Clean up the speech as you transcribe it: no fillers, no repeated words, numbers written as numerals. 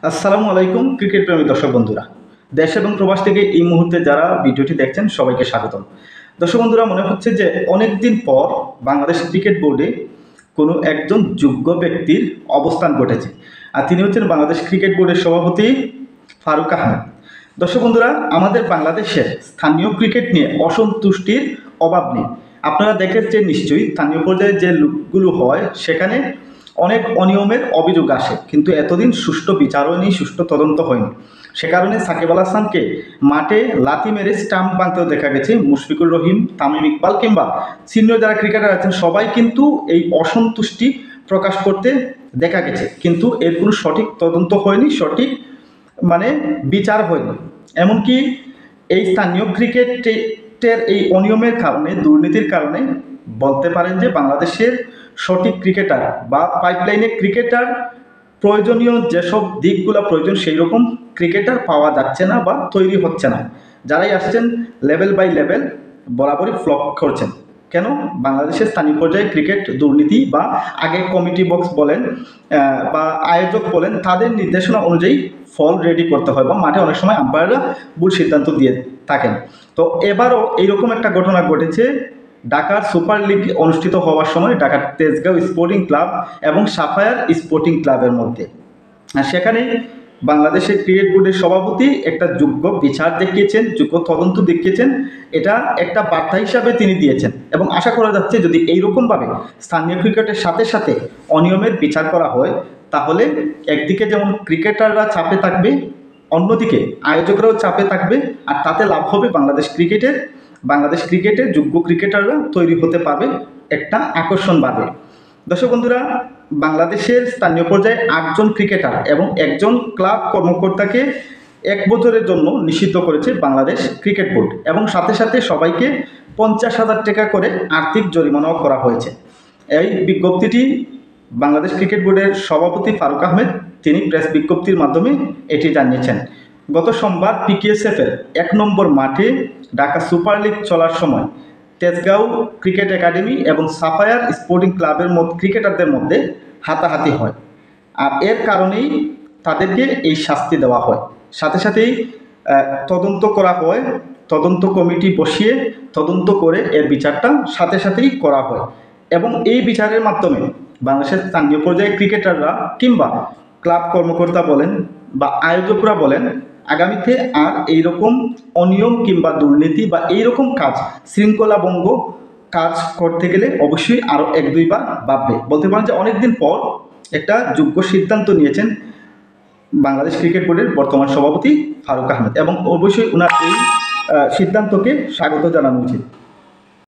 আসসালামু আলাইকুম ক্রিকেট প্রেমী দর্শক বন্ধুরা, দেশ এবং প্রবাস থেকে এই মুহূর্তে যারা ভিডিওটি দেখছেন সবাইকে স্বাগতম। দর্শক বন্ধুরা, মনে হচ্ছে যে অনেক দিন পর বাংলাদেশ ক্রিকেট বোর্ডে কোনো একজন যোগ্য ব্যক্তির অবস্থান ঘটেছে, আর তিনি হচ্ছেন বাংলাদেশ ক্রিকেট বোর্ডের সভাপতি ফারুক আহমেদ। দর্শক বন্ধুরা, আমাদের বাংলাদেশের স্থানীয় ক্রিকেট নিয়ে অসন্তুষ্টির অভাব নেই। আপনারা দেখেছেন নিশ্চয়ই, স্থানীয় পর্যায়ে যে লুকগুলো হয় সেখানে অনেক অনিয়মের অভিযোগ আসে, কিন্তু এতদিন সুষ্ঠু বিচার হয়নি, সুষ্ঠু তদন্ত হয়নি। সে কারণে সাকিব আল হাসানকে মাঠে লাথি মেরে স্টাম্প ভাঙতেও দেখা গেছে। মুশফিকুর রহিম, তামিম ইকবাল কিংবা সিনিয়র যারা ক্রিকেটার আছেন সবাই কিন্তু এই অসন্তুষ্টি প্রকাশ করতে দেখা গেছে, কিন্তু এর কোনো সঠিক তদন্ত হয়নি, সঠিক বিচার হয়নি। এমনকি এই স্থানীয় ক্রিকেটের এই অনিয়মের কারণে, দুর্নীতির কারণে বলতে পারেন যে বাংলাদেশের সঠিক ক্রিকেটার বা পাইপলাইনে ক্রিকেটার প্রয়োজনীয় যেসব দিকগুলো প্রয়োজন সেই রকম ক্রিকেটার পাওয়া যাচ্ছে না বা তৈরি হচ্ছে না। যারাই আসছেন লেভেল বাই লেভেল বরাবরই ফ্লপ করছেন। কেন? বাংলাদেশের স্থানীয় পর্যায়ে ক্রিকেট দুর্নীতি বা আগে কমিটি বক্স বলেন বা আয়োজক বলেন, তাদের নির্দেশনা অনুযায়ী ফল রেডি করতে হয় বা মাঠে অনেক সময় আম্পায়াররা ভুল সিদ্ধান্ত দিয়ে থাকেন। তো এবারও এইরকম একটা ঘটনা ঘটেছে ঢাকার সুপার লিগ অনুষ্ঠিত হওয়ার সময় ঢাকার তেজগাঁও স্পোর্টিং ক্লাব এবং সাফায়ার স্পোর্টিং ক্লাবের মধ্যে। আর সেখানে বাংলাদেশের ক্রিকেট বোর্ডের সভাপতি একটা যোগ্য বিচার দেখিয়েছেন, যোগ্য তদন্ত দেখিয়েছেন। এটা একটা বার্তা হিসাবে তিনি দিয়েছেন এবং আশা করা যাচ্ছে যদি এইরকমভাবে স্থানীয় ক্রিকেটের সাথে সাথে অনিয়মের বিচার করা হয়, তাহলে একদিকে যেমন ক্রিকেটাররা চাপে থাকবে, অন্যদিকে আয়োজকরাও চাপে থাকবে, আর তাতে লাভ হবে বাংলাদেশ ক্রিকেটের যোগ্য ক্রিকেটাররা তৈরি হতে পারবে, একটা আকর্ষণ বাড়বে। দর্শক বন্ধুরা, বাংলাদেশের স্থানীয় পর্যায়ে 8জন ক্রিকেটার এবং একজন ক্লাব কর্মকর্তাকে 1 বছরের জন্য নিষিদ্ধ করেছে বাংলাদেশ ক্রিকেট বোর্ড এবং সাথে সাথে সবাইকে 50,000 টাকা করে আর্থিক জরিমানাও করা হয়েছে। এই বিজ্ঞপ্তিটি বাংলাদেশ ক্রিকেট বোর্ডের সভাপতি ফারুক আহমেদ তিনি প্রেস বিজ্ঞপ্তির মাধ্যমে এটি জানিয়েছেন। গত সোমবার পিকেএসএফের 1 নম্বর মাঠে ঢাকা সুপার লিগ চলার সময় তেজগাঁও ক্রিকেট একাডেমি এবং সাফায়ার স্পোর্টিং ক্লাবের ক্রিকেটারদের মধ্যে হাতাহাতি হয়, আর এর কারণেই তাদেরকে এই শাস্তি দেওয়া হয়। সাথে সাথেই তদন্ত করা হয়, তদন্ত কমিটি বসিয়ে তদন্ত করে এর বিচারটা সাথে সাথেই করা হয় এবং এই বিচারের মাধ্যমে বাংলাদেশের স্থানীয় পর্যায়ে ক্রিকেটাররা কিংবা ক্লাব কর্মকর্তা বলেন বা আয়োজকরা বলেন, আগামীতে আর এইরকম অনিয়ম কিংবা দুর্নীতি বা এইরকম কাজ, শৃঙ্খলাভঙ্গ কাজ করতে গেলে অবশ্যই আরও 1-2 বার ভাববে। বলতে পারেন যে অনেকদিন পর একটা যোগ্য সিদ্ধান্ত নিয়েছেন বাংলাদেশ ক্রিকেট বোর্ডের বর্তমান সভাপতি ফারুক আহমেদ এবং অবশ্যই ওনার এই সিদ্ধান্তকে স্বাগত জানানো উচিত।